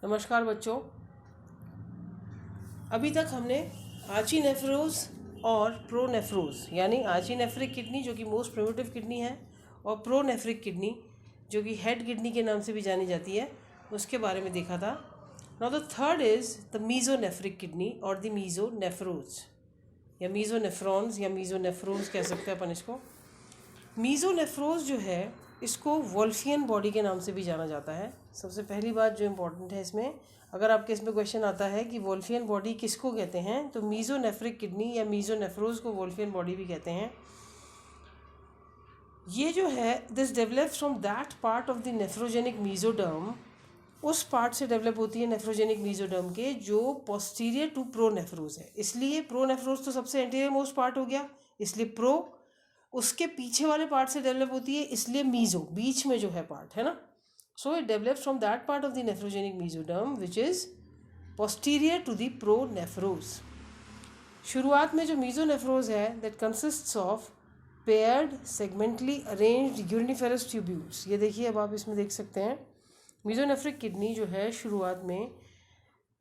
नमस्कार बच्चों। अभी तक हमने आर्चीनेफ्रोज और प्रोनेफ्रोज यानी आर्चीनेफ्रिक किडनी जो कि मोस्ट प्रिमिटिव किडनी है और प्रोनेफ्रिक किडनी जो कि हेड किडनी के नाम से भी जानी जाती है उसके बारे में देखा था। Now the third is the mesonephric kidney और द मीजोनेफ्रोज या मीजोनेफ्रॉन्स या मीजोनेफ्रोज कह सकते हैं अपन इसको। मीजोनेफ्रोज जो है इसको वोल्फियन बॉडी के नाम से भी जाना जाता है। सबसे पहली बात जो इम्पोर्टेंट है इसमें, अगर आपके इसमें क्वेश्चन आता है कि वोल्फियन बॉडी किसको कहते हैं, तो मीजोनेफ्रिक किडनी या मीजोनेफ्रोज को वोल्फियन बॉडी भी कहते हैं। ये जो है this develops from that part of the nephrogenic mesoderm, उस पार्ट से डेवलप होती है नेफ्रोजेनिक मीजोडर्म के जो पोस्टीरियर टू प्रोनेफ्रोज है। इसलिए प्रोनेफ्रोज तो सबसे एंटीरियर मोस्ट पार्ट हो गया, इसलिए प्रो। उसके पीछे वाले पार्ट से डेवलप होती है, इसलिए मीजो, बीच में जो है पार्ट है ना। So it develops from that part of the nephrogenic mesoderm which is posterior to the pronephros. शुरुआत में जो मीजोनेफ्रोज है that consists of paired segmentally arranged uriniferous tubules. ये देखिए, अब आप इसमें देख सकते हैं मीजोनेफ्रिक किडनी जो है शुरुआत में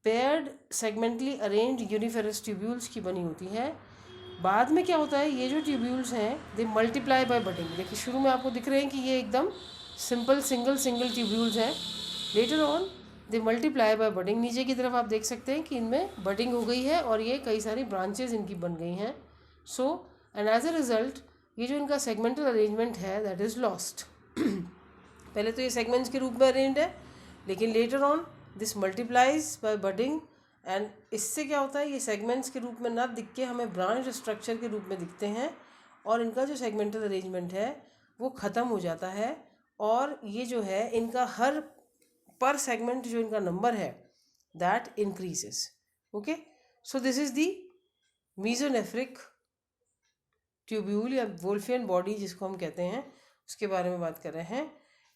पेयर्ड सेगमेंटली अरेंज्ड यूनिफेरस ट्यूब्यूल्स की बनी होती है। बाद में क्या होता है, ये जो ट्यूब्यूल्स हैं दे मल्टीप्लाई बाय बडिंग। देखिए शुरू में आपको दिख रहे हैं कि ये एकदम सिंपल सिंगल ट्यूब्यूल्स हैं। Later on they multiply by budding. नीचे की तरफ आप देख सकते हैं कि इनमें बडिंग हो गई है और ये कई सारी ब्रांचेज इनकी बन गई हैं। So and as a result ये जो इनका सेगमेंटल अरेंजमेंट है दैट इज़ लॉस्ट। पहले तो ये सेगमेंट्स के रूप में अरेंज्ड है, लेकिन later on this multiplies by budding and इससे क्या होता है, ये सेगमेंट्स के रूप में ना दिख के हमें ब्रांच स्ट्रक्चर के रूप में दिखते हैं और इनका जो सेगमेंटल अरेंजमेंट है वो ख़त्म हो जाता है। और ये जो है इनका हर पर सेगमेंट जो इनका नंबर है that increases. Okay, so this is the mesonephric tubule या वोल्फियन बॉडी जिसको हम कहते हैं, उसके बारे में बात कर रहे हैं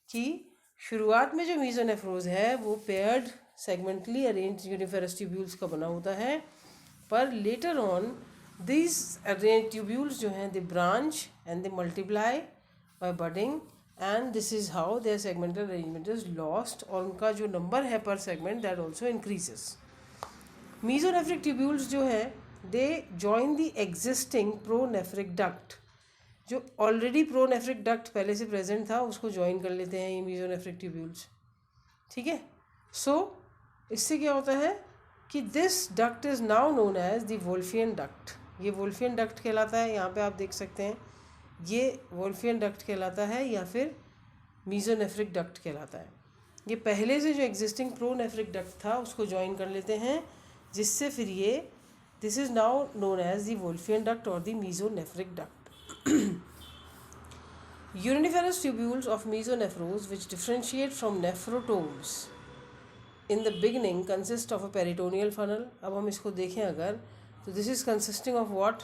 कि शुरुआत में जो मीजोनेफ्रोज है वो paired segmentally arrange uniferous tubules का बना होता है, पर later on this arrange tubules जो हैं they branch and they multiply by budding and this is how their segmental arrangement is lost और उनका जो नंबर है per segment that also increases. Mesonephric tubules जो है they join the existing pronephric duct. जो already pronephric duct पहले से present था उसको ज्वाइन कर लेते हैं ये मीजोनेफ्रिक ट्यूब्यूल्स। ठीक है, सो इससे क्या होता है कि this duct is now known as the Wolffian duct. ये वोल्फियन डक्ट कहलाता है। यहाँ पे आप देख सकते हैं ये वोल्फियन डक्ट कहलाता है या फिर मीजोनेफ्रिक डक्ट कहलाता है। ये पहले से जो एग्जिस्टिंग प्रोनेफ्रिक डक्ट था उसको ज्वाइन कर लेते हैं, जिससे फिर ये this is now known as the Wolffian duct और the mesonephric duct. Uriniferous tubules of mesonephros which differentiate from nephrotomes in the beginning consist of a peritoneal funnel। अब हम इसको देखें अगर तो this is consisting of what,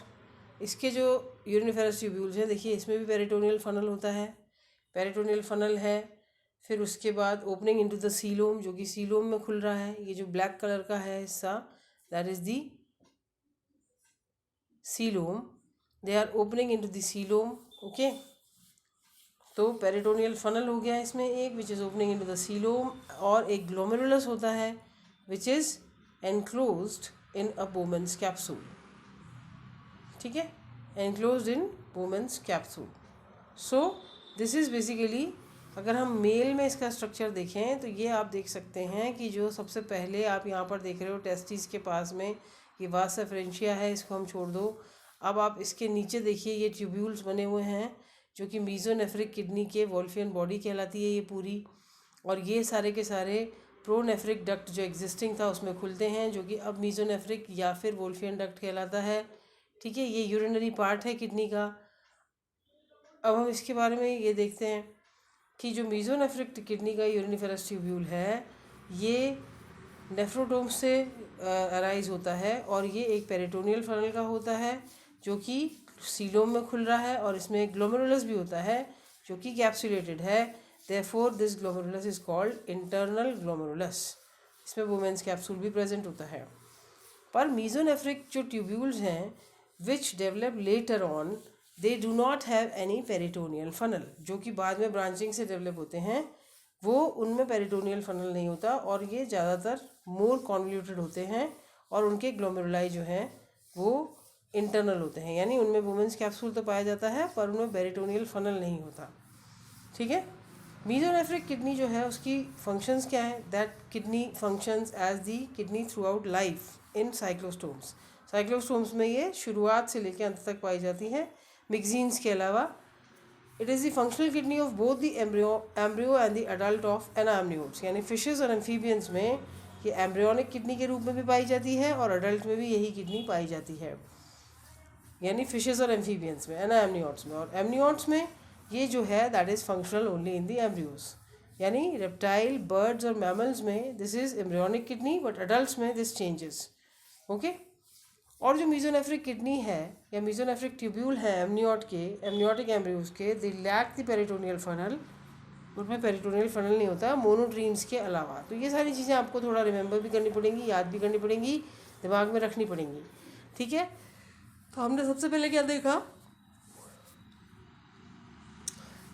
इसके जो uriniferous tubules हैं देखिए इसमें भी पेरिटोनियल फनल होता है, पेरिटोनियल फनल है। फिर उसके बाद ओपनिंग इनटू द सीलोम, जो कि सीलोम में खुल रहा है। ये जो ब्लैक कलर का है हिस्सा that is the coelom, they are opening into the coelom. Okay, तो पेरिटोनियल फनल हो गया इसमें एक which is opening into the coelom, और एक ग्लोमेरुलस होता है which is enclosed in a Bowman's capsule. ठीक है, enclosed in Bowman's capsule. So this is basically, अगर हम मेल में इसका स्ट्रक्चर देखें तो ये आप देख सकते हैं कि जो सबसे पहले आप यहाँ पर देख रहे हो टेस्टिस के पास में ये वास एफरेंशिया है, इसको हम छोड़ दो। अब आप इसके नीचे देखिए ये ट्यूब्यूल्स बने हुए हैं जो कि मीजोनेफ्रिक किडनी के वोल्फियन बॉडी कहलाती है ये पूरी, और ये सारे के सारे प्रोनेफ्रिक डक्ट जो एग्जिस्टिंग था उसमें खुलते हैं, जो कि अब मीजोनेफ्रिक या फिर वोल्फियन डक्ट कहलाता है। ठीक है, ये यूरिनरी पार्ट है किडनी का। अब हम इसके बारे में ये देखते हैं कि जो मीजोनेफ्रिक किडनी का यूरिनिफेरस ट्यूब्यूल है ये नेफ्रोटोम से अराइज होता है, और ये एक पेरिटोनियल फनल का होता है जो कि सीलोम में खुल रहा है, और इसमें एक ग्लोमेरुलस भी होता है जो कि कैप्सुलेटेड है। Therefore this glomerulus is called internal glomerulus. इसमें वुमेन्स कैप्सूल भी प्रेजेंट होता है। पर मीजोनेफ्रिक जो ट्यूब्यूल्स हैं विच develop later on they do not have any peritoneal funnel, जो कि बाद में ब्रांचिंग से डेवलप होते हैं, वो उनमें पेरिटोनियल फनल नहीं होता और ये ज़्यादातर मोर कॉन्वल्यूटेड होते हैं और उनके ग्लोमेरुलाई जो हैं वो इंटरनल होते हैं, यानी उनमें वुमेन्स कैप्सूल तो पाया जाता है पर उनमें पेरिटोनियल फनल नहीं होता। ठीक है। मीजोनेफ्रिक किडनी जो है उसकी फंक्शंस क्या हैं? That kidney functions as the kidney throughout life in cyclostomes. Cyclostomes में ये शुरुआत से लेकर अंत तक पाई जाती हैं, मिक्जीन्स के अलावा। It is the functional kidney of both the embryo and the adult of anamniotes, यानी फिशेस और एम्फीबियंस में ये एम्ब्रियोनिक किडनी के रूप में भी पाई जाती है और अडल्ट में भी यही किडनी पाई जाती है, यानी फिशेस और एम्फीबियंस में, एनाम्नियोट्स में। और एमनियोट्स में ये जो है that is functional only in the embryos, यानी रेप्टाइल, बर्ड्स और मैमल्स में this is embryonic kidney but adults में दिस चेंजेस। ओके। और जो मीजोनेफ्रिक किडनी है या मीजोनेफ्रिक ट्यूब्यूल है एमनियोट के, एमनियोटिक एम्ब्रियोज के, they lack the peritoneal funnel, उनमें पेरिटोनियल फनल नहीं होता मोनोट्रीम्स के अलावा। तो ये सारी चीज़ें आपको थोड़ा रिमेंबर भी करनी पड़ेंगी, याद भी करनी पड़ेंगी, दिमाग में रखनी पड़ेंगी। ठीक है। तो हमने सबसे पहले क्या देखा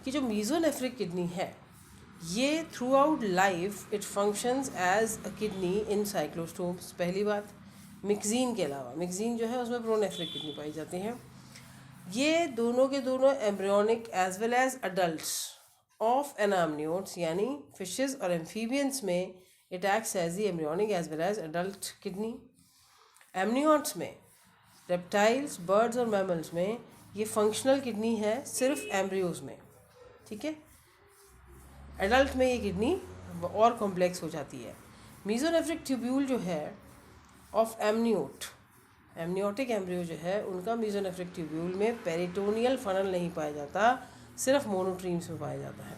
कि जो मीजोनेफ्रिक किडनी है ये throughout life it functions as a kidney in cyclostomes, पहली बात। मिक्जीन के अलावा, मिक्जीन जो है उसमें प्रोनेफ्रिक किडनी पाई जाती हैं। ये दोनों के दोनों embryonic as well as adults of anamniotes, यानी फिशेस और एम्फीबियंस में it acts as the embryonic as well as adult kidney. Amniotes में, रेप्टाइल्स, बर्ड्स और मैमल्स में ये फंक्शनल किडनी है सिर्फ एम्ब्रियोज में। ठीक है। एडल्ट में ये किडनी और कॉम्प्लेक्स हो जाती है। मीजोनेफ्रिक ट्यूब्यूल जो है ऑफ एमनियोट, एमनियोटिक एम्ब्रियो जो है उनका मीजोनेफ्रिक ट्यूब्यूल में पेरिटोनियल फनल नहीं पाया जाता, सिर्फ मोनोट्रीम्स में पाया जाता है।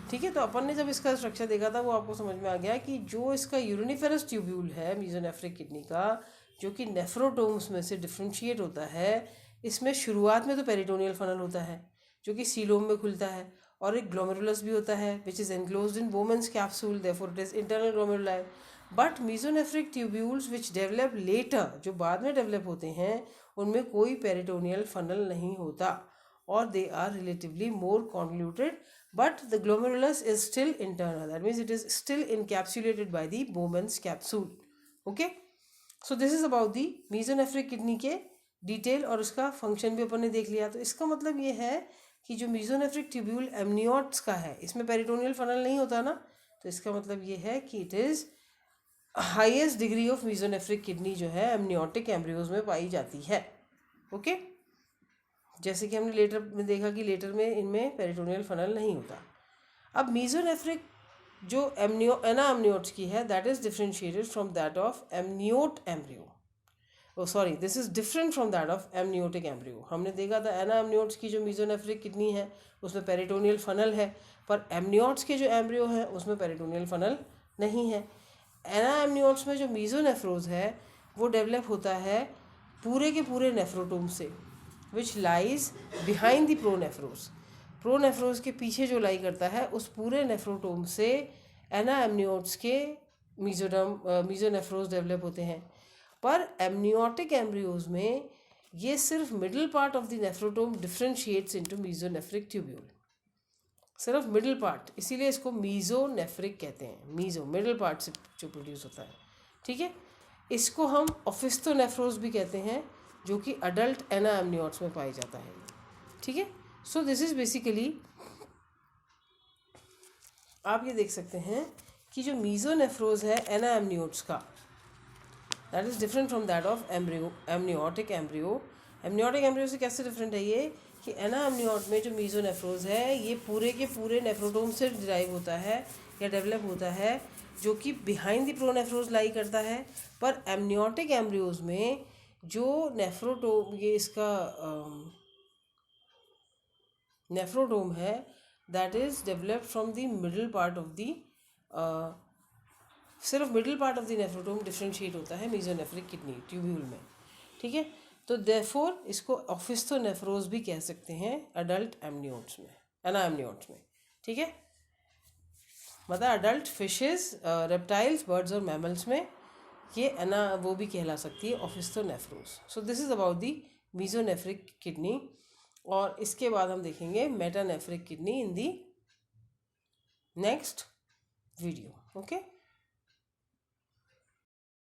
ठीक है। तो अपन ने जब इसका स्ट्रक्चर देखा था वो आपको समझ में आ गया कि जो इसका यूरिनिफेरस ट्यूब्यूल है मीजोनेफ्रिक किडनी का, जो कि नेफ्रोटोम्स में से डिफ्रेंशिएट होता है, इसमें शुरुआत में तो पेरिटोनियल फनल होता है जो कि सीलोम में खुलता है, और एक ग्लोमेरुलस भी होता है which is enclosed in Bowman's capsule, therefore it is internal glomeruli. But mesonephric tubules which develop later, जो बाद में डेवलप होते हैं, उनमें कोई पेरिटोनियल फनल नहीं होता और they are relatively more convoluted, but the glomerulus is still internal, that means it is still encapsulated by the Bowman's capsule. Okay. So this is about the mesonephric kidney के detail, और उसका function भी अपन ने देख लिया। तो इसका मतलब ये है कि जो मीजोनेफ्रिक ट्यूब्यूल एमनियोट्स का है इसमें पेरिटोनियल फनल नहीं होता ना, तो इसका मतलब ये है कि it is highest degree of mesonephric kidney जो है एमनियोटिक एम्ब्रियोज में पाई जाती है। ओके। जैसे कि हमने लेटर में देखा कि लेटर में इनमें पेरिटोनियल फनल नहीं होता। अब मीजोनेफ्रिक जो एनाम्नियोट्स की है that is differentiated from that of amniote embryo, sorry this is different from that of amniotic embryo. हमने देखा था एनाम्नियोट्स की जो मीजोनेफ्रिक किडनी है उसमें पेरिटोनियल फनल है, पर एमनियोट्स के जो एम्ब्रियो है उसमें पेरिटोनियल फनल नहीं है। एनाम्नियोट्स में जो मीजोनेफ्रोज है वो डेवलप होता है पूरे के पूरे नेफ्रोटोम से, विच लाइज बिहाइंड द प्रोनेफ्रोज। प्रोनेफ्रोज के पीछे जो लाई करता है उस पूरे नेफ्रोटोम से एनाम्नियोट्स के मीजोनेफ्रोज डेवलप होते हैं। पर एमनियोटिक एम्ब्रियोज में ये सिर्फ middle part of the nephrotome differentiates into mesonephric tubule, सिर्फ मिडिल पार्ट, इसीलिए इसको मीजोनेफ्रिक कहते हैं। मीजो मिडिल पार्ट से जो प्रोड्यूस होता है। ठीक है। इसको हम ऑफिस्थोनेफ्रोज भी कहते हैं जो कि अडल्ट एनाम्नियोट्स में पाया जाता है। ठीक है। सो दिस इज बेसिकली, आप ये देख सकते हैं कि जो मीजोनेफ्रोज है एनाम्नियोट्स का that is different from that of amniotic embryo. Amniotic embryo से कैसे डिफरेंट है ये कि एनाम्नियोट में जो मीजोनेफ्रोज है ये पूरे के पूरे नेफ्रोटोम से डिराइव होता है या डेवलप होता है, जो कि बिहाइंड द प्रोनेफ्रोज लाई करता है। पर एमनियोटिक एम्ब्रियोज में जो नेफ्रोटोम, ये इसका नेफ्रोटोम है that is developed from the middle part of the, सिर्फ middle part of the nephrotome differentiate होता है मीजोनेफ्रिक किडनी ट्यूब्यूल में। ठीक है। तो देयरफॉर इसको ऑफिस्थोनेफ्रोज भी कह सकते हैं अडल्ट एमनियोट्स में, एनाम्नियोट्स में। ठीक है। मतलब अडल्ट फिशेस, रेप्टाइल्स, बर्ड्स और मैमल्स में ये वो भी कहला सकती है opisthonephros. So this is about the mesonephric kidney. और इसके बाद हम देखेंगे metanephric kidney in the next video. Okay.